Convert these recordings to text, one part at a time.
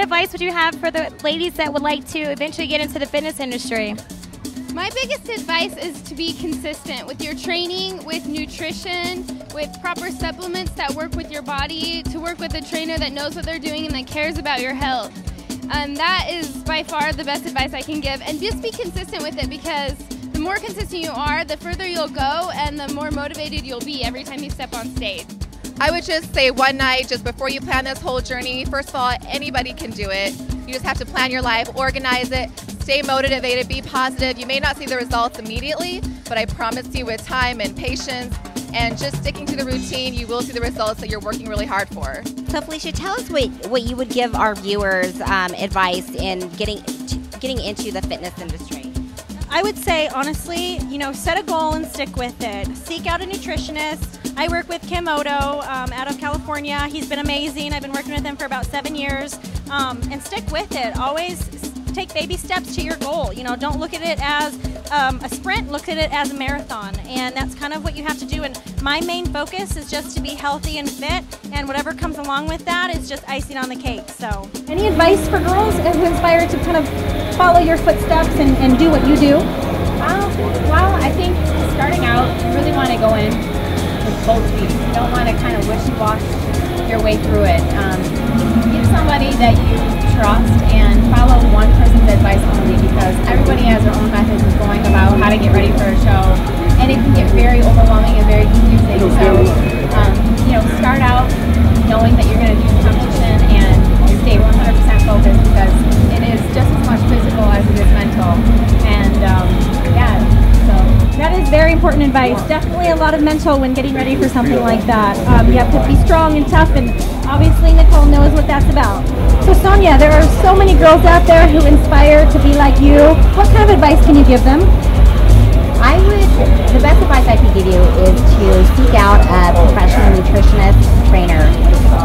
what advice would you have for the ladies that would like to eventually get into the fitness industry? My biggest advice is to be consistent with your training, with nutrition, with proper supplements that work with your body, to work with a trainer that knows what they're doing and that cares about your health. That is by far the best advice I can give. And just be consistent with it, because the more consistent you are, the further you'll go and the more motivated you'll be every time you step on stage. I would just say one night, just before you plan this whole journey, first of all, anybody can do it. You just have to plan your life, organize it, stay motivated, be positive. You may not see the results immediately, but I promise you with time and patience and just sticking to the routine, you will see the results that you're working really hard for. So Felicia, tell us what you would give our viewers advice in getting into the fitness industry. I would say, honestly, set a goal and stick with it. Seek out a nutritionist. I work with Kim Odo out of California. He's been amazing. I've been working with him for about 7 years. And stick with it. Always take baby steps to your goal. Don't look at it as a sprint, look at it as a marathon. And that's kind of what you have to do. And my main focus is just to be healthy and fit. And whatever comes along with that is just icing on the cake. So, any advice for girls who aspire to kind of follow your footsteps and do what you do? Well, I think starting out, you really want to go in with both feet. You don't want to kind of wishy-wash your way through it. Get somebody that you trust and follow one person's advice only, because everybody has their own methods of going about how to get ready for a show, and it can get very overwhelming and very confusing. So, start out knowing that you're going to do the competition and stay 100% focused, because it is just as much physical as it is mental. And that is very important advice. Definitely a lot of mental when getting ready for something like that. You have to be strong and tough, and obviously Nicole knows what that's about. So Sonia, there are so many girls out there who inspire to be like you. What kind of advice can you give them? The best advice I can give you is to seek out a professional nutritionist trainer,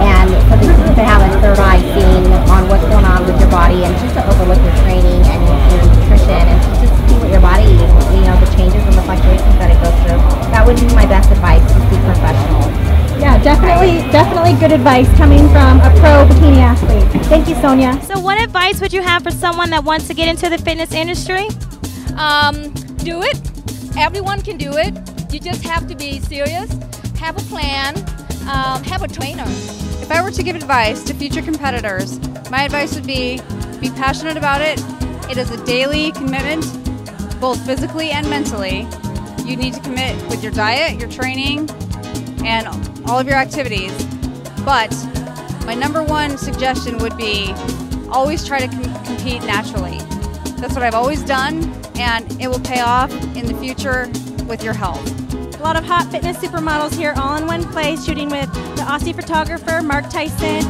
and so that you can have a third eye seeing on what's going on with your body, and just to overlook your training and your nutrition, and just see what your body, the changes and the fluctuations that it goes through. That would be my best advice, to seek professional. Yeah, definitely good advice coming from a pro bikini athlete. Thank you, Sonia. So what advice would you have for someone that wants to get into the fitness industry? Do it. Everyone can do it. You just have to be serious, have a plan, have a trainer. If I were to give advice to future competitors, my advice would be passionate about it. It is a daily commitment, both physically and mentally. You need to commit with your diet, your training, and all of your activities. But my number one suggestion would be always try to compete naturally. That's what I've always done, and it will pay off in the future with your health. a lot of hot fitness supermodels here all in one place, shooting with the Aussie photographer Mark Thyssen,